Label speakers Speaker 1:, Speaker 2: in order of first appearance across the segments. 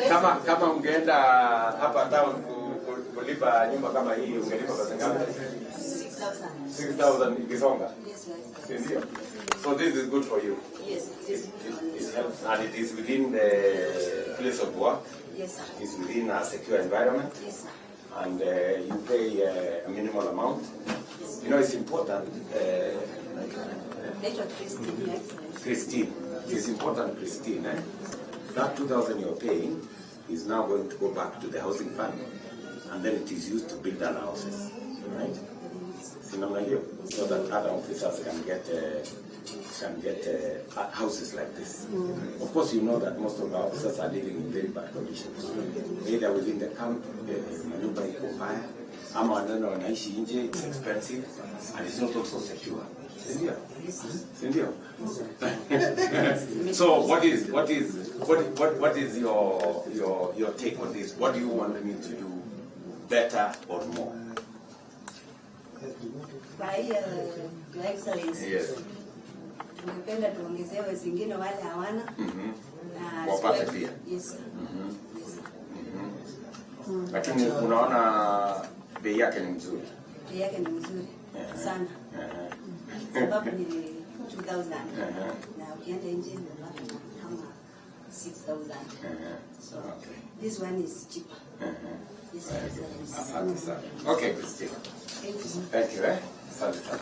Speaker 1: Kama ungeenda hapa town kulipa nyumba kama hii ungelipa pesa ngapi? 6,000 ikisonga. Yes. So this is good for you.
Speaker 2: Yes.
Speaker 1: It helps, and it is within the place of work.
Speaker 2: Yes, sir.
Speaker 1: It's within a secure environment.
Speaker 2: Yes, sir.
Speaker 1: And you pay a minimal amount.
Speaker 2: Yes.
Speaker 1: You know, it's important. Christine. It's important, Christine. That 2,000 you're paying is now going to go back to the housing fund, and then it is used to build other houses, right? So that other officers can get houses like this. Of course, you know that most of our officers are living in very bad conditions, either within the camp, manyumba iko mbaya, ama wanana wanaishi nje. It's expensive and it's not also secure. Sindio? So what is your take on this? What do you want me to do better or more?
Speaker 2: By Your Excellency.
Speaker 1: Yes.
Speaker 2: Tungependa tuongezewe zingine wale hawana.
Speaker 1: Wapate pia.
Speaker 2: Yes.
Speaker 1: Lakini unaona bei yake ni mzuri.
Speaker 2: Bei yake ni mzuri sana. Sababu ni 2,000. Na ukienda nje unapata kama 6,000. So this one is cheaper. Yes,
Speaker 1: Asante sana. Okay, Christine. Thank you. Asante sana.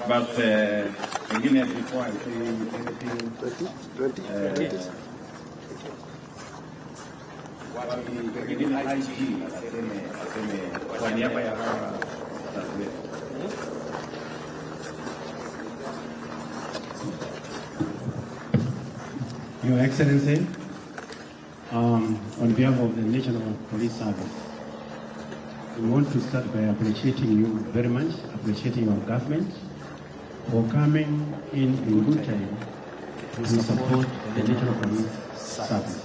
Speaker 3: But again, before I say anything, 20. Pengine IG aseme kwa niaba ya hawa
Speaker 4: Your Excellency, on behalf of the National Police Service, we want to start by appreciating you very much, appreciating your government for coming in good time to support the National Police Service.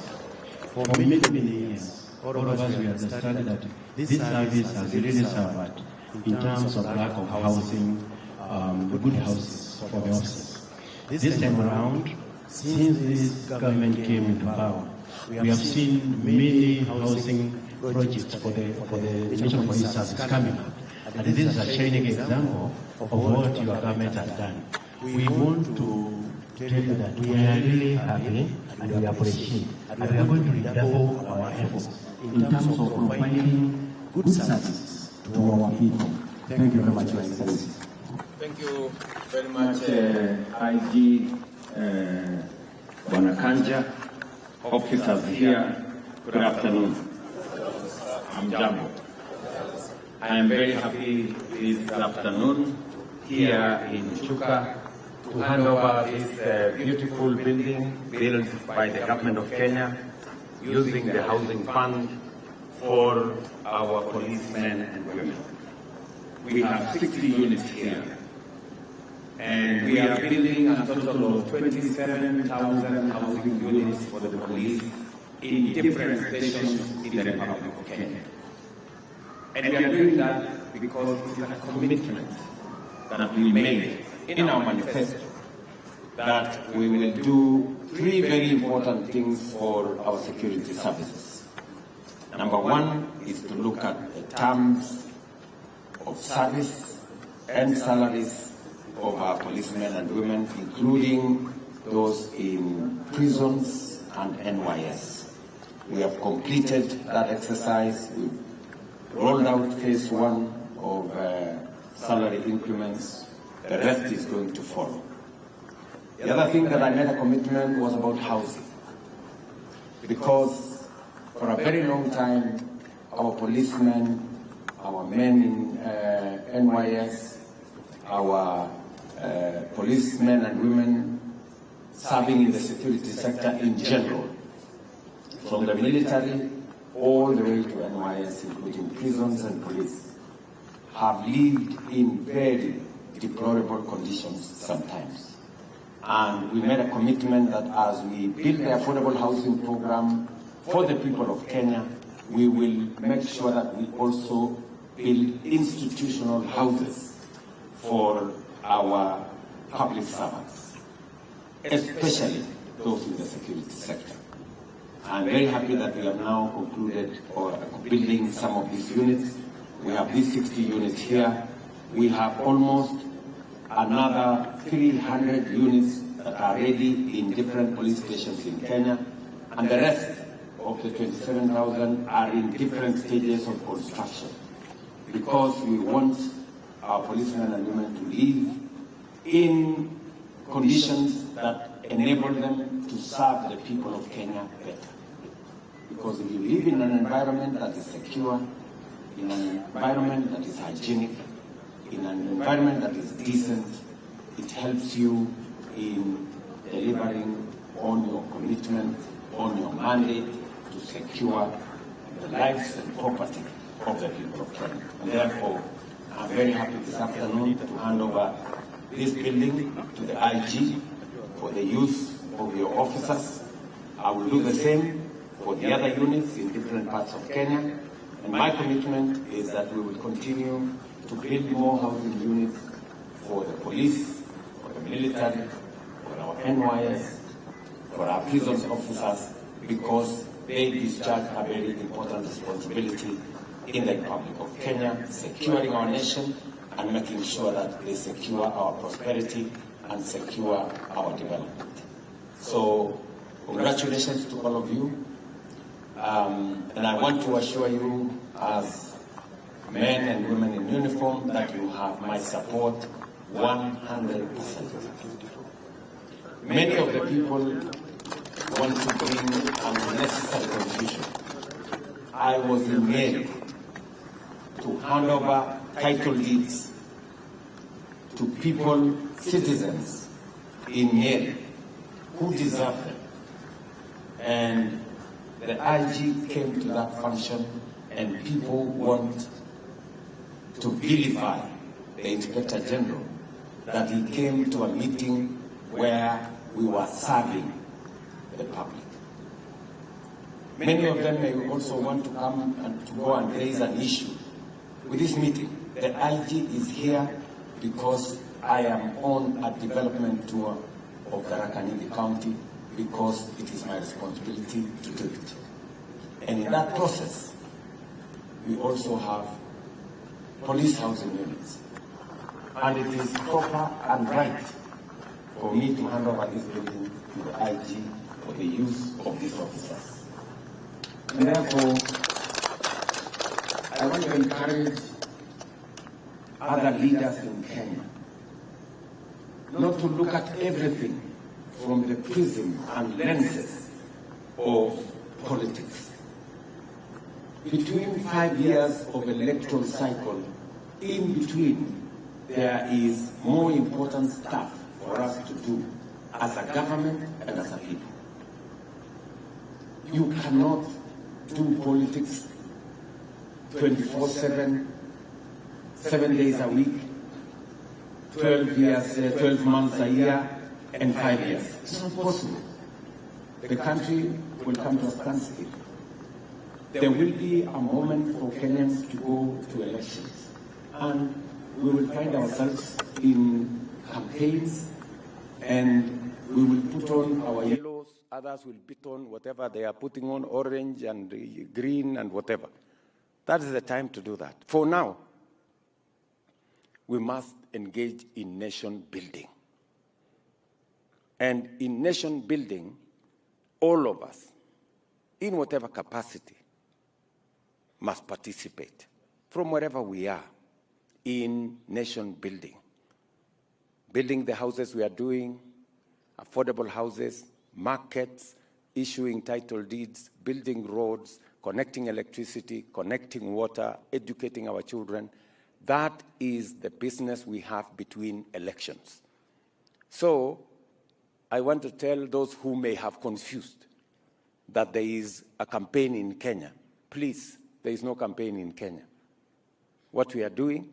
Speaker 4: For many years, all of us we understand that this service has really suffered in terms of lack of housing, good houses for the officers. This time around, since this government came into power, we have seen many housing projects for the National Police Service coming up. And this is a shining example of what your government has done. We want to tell you that we are really happy and we appreciate. And we are going to redouble our efforts in terms of providing good service to our people. Thank you very much, Your Excellency.
Speaker 1: Thank you very much, IG
Speaker 3: Wanakanja, officers here. Good afternoon. I'm Jambo. I am very happy this afternoon here in Chuka to hand over this beautiful building built by the government of Kenya using the housing fund for our policemen and women. We have 60 units here, and we are building a total of 27,000 housing units for the police in different stations in the Republic of Kenya. And we are doing that because it's a commitment that we made in our manifesto that we will do 3 very important things for our security services. Number 1 is to look at the terms of service and salaries of our policemen and women, including those in prisons and NYS. We have completed that exercise. We've rolled out phase 1 of salary increments. The rest is going to follow. The other thing that I made a commitment was about housing. Because
Speaker 5: For a very long time, our policemen, our men in NYS, our policemen and women serving in the security sector in general, from the military all the way to NYS, including prisons and police, have lived in very deplorable conditions sometimes. And we made a commitment that as we build the affordable housing program for the people of Kenya, we will make sure that we also build institutional houses for our public servants, especially those in the security sector. I'm very happy that we have now concluded building some of these units. We have these 60 units here. We have almost another 300 units that are ready in different police stations in Kenya, and the rest of the 27,000 are in different stages of construction, because we want our policemen and women to live in conditions that enable them to serve the people of Kenya better. Because if you live in an environment that is secure, in an environment that is hygienic, in an environment that is decent, it helps you in delivering on your commitment, on your mandate to secure the lives and property of the people of Kenya. And therefore, I'm very happy this afternoon to hand over this building to the IG for the use of your officers. I will do the same for the other units in different parts of Kenya. And my commitment is that we will continue to build more housing units for the police, for the military, for our NYS, for our prisons officers, because they discharge a very important responsibility in the Republic of Kenya, securing our nation and making sure that they secure our prosperity and secure our development. So, congratulations to all of you. And I want to assure you, as men and women in uniform, that you have my support 100%. Many of the people want to bring unnecessary confusion. I was in Nyeri to hand over title deeds to people, citizens in Nyeri who deserve them. And the IG came to that function, and people want to vilify the Inspector General that he came to a meeting where we were serving the public. Many of them may also want to come and to go and raise an issue with this meeting. The IG is here because I am on a development tour of Tharaka Nithi County, because it is my responsibility to do it. And in that process, we also have police housing units. And it is proper and right for me to hand over this building to the IG for the use of these officers. And therefore, I want to encourage other leaders in Kenya not to look at everything from the prism and lenses of politics. Between 5 years of electoral cycle, in between, there is more important stuff for us to do as a government and as a people. You cannot do politics 24/7, 7 days a week, 12 months a year, and 5 years. It's not possible. The country will come to a standstill. There will be a moment for Kenyans to go to elections, and we will find ourselves in campaigns, and we will put on our yellows, others will put on whatever they are putting on, orange and green and whatever. That is the time to do that. For now, we must engage in nation building. And in nation building, all of us, in whatever capacity, must participate from wherever we are in nation building. Building the houses we are doing, affordable houses, markets, issuing title deeds, building roads,
Speaker 1: connecting electricity, connecting water, educating our children. That is the business we have between elections. So I want to tell those who may have confused that there is a campaign in Kenya. Please, there is no campaign in Kenya. What we are doing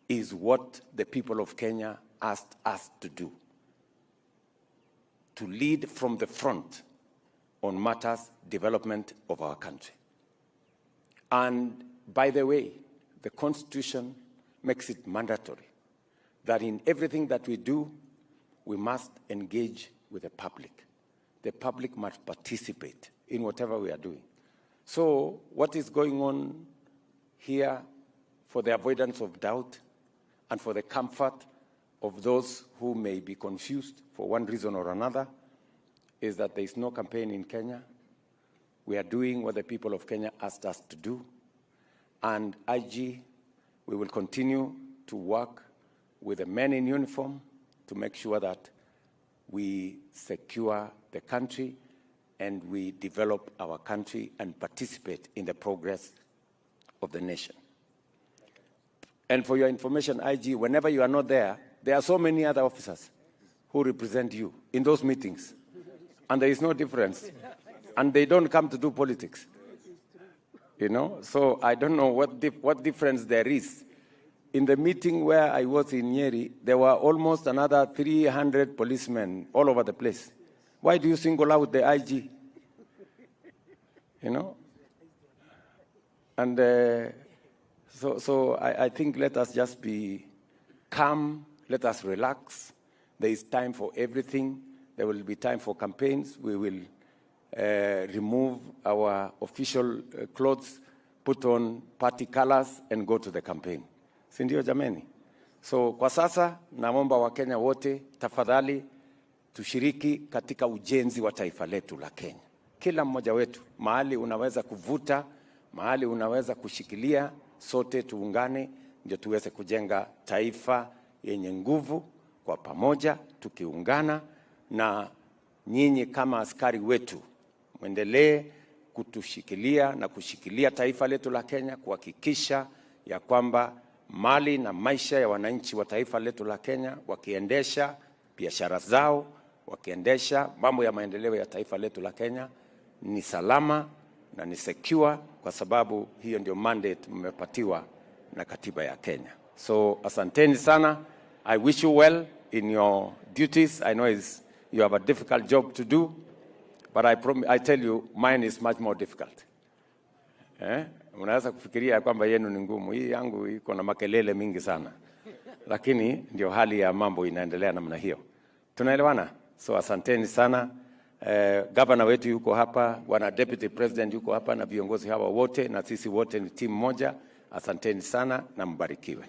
Speaker 1: is what the people of Kenya asked us to do, to lead from the front on matters development of our country. And by the way, the Constitution makes it mandatory that in everything that we do, we must engage with the public. The public must participate in whatever we are doing. So what is going on here, for the avoidance of doubt and for the comfort of those who may be confused for one reason or another, is that there is no campaign in Kenya. We are doing what the people of Kenya asked us to do. And IG, we will continue to work with the men in uniform to make sure that we secure the country and we develop our country and participate in the progress of the nation. And for your information, IG, whenever you are not there, there are so many other officers who represent you in those meetings. And there is no difference. And they don't come to do politics. You know? So I don't know what difference there is. In the meeting where I was in Nyeri, there were almost another 300 policemen all over the place. Why do you single out the IG? You know? And so I think let us just be calm, let us relax. There is time for everything. There will be time for campaigns. We will remove our official clothes, put on party colors, and go to the campaign. Si ndio jameni? So kwa sasa naomba Wakenya wote tafadhali tushiriki katika ujenzi wa taifa letu la Kenya. Kila mmoja wetu, mahali unaweza kuvuta, mahali unaweza kushikilia, sote tuungane ndio tuweze kujenga taifa yenye nguvu kwa pamoja, tukiungana. Na nyinyi kama askari wetu, muendelee kutushikilia na kushikilia taifa letu la Kenya, kuhakikisha ya kwamba mali na maisha ya wananchi wa taifa letu la Kenya, wakiendesha biashara zao, wakiendesha mambo ya maendeleo ya taifa letu la Kenya, ni salama na ni secure, kwa sababu hiyo ndio mandate mmepatiwa na katiba ya Kenya. So asanteni sana. I wish you well in your duties. I know you have a difficult job to do, but I tell you, mine is much more difficult. Unaweza kufikiria kwamba yenu ni ngumu. Hii yangu iko na makelele mingi sana. Lakini ndio hali ya mambo inaendelea namna hiyo. Tunaelewana? So asanteni sana. Governor wetu yuko hapa, wana deputy president yuko hapa, na viongozi hawa wote, na sisi wote ni timu moja. Asanteni sana na mbarikiwe.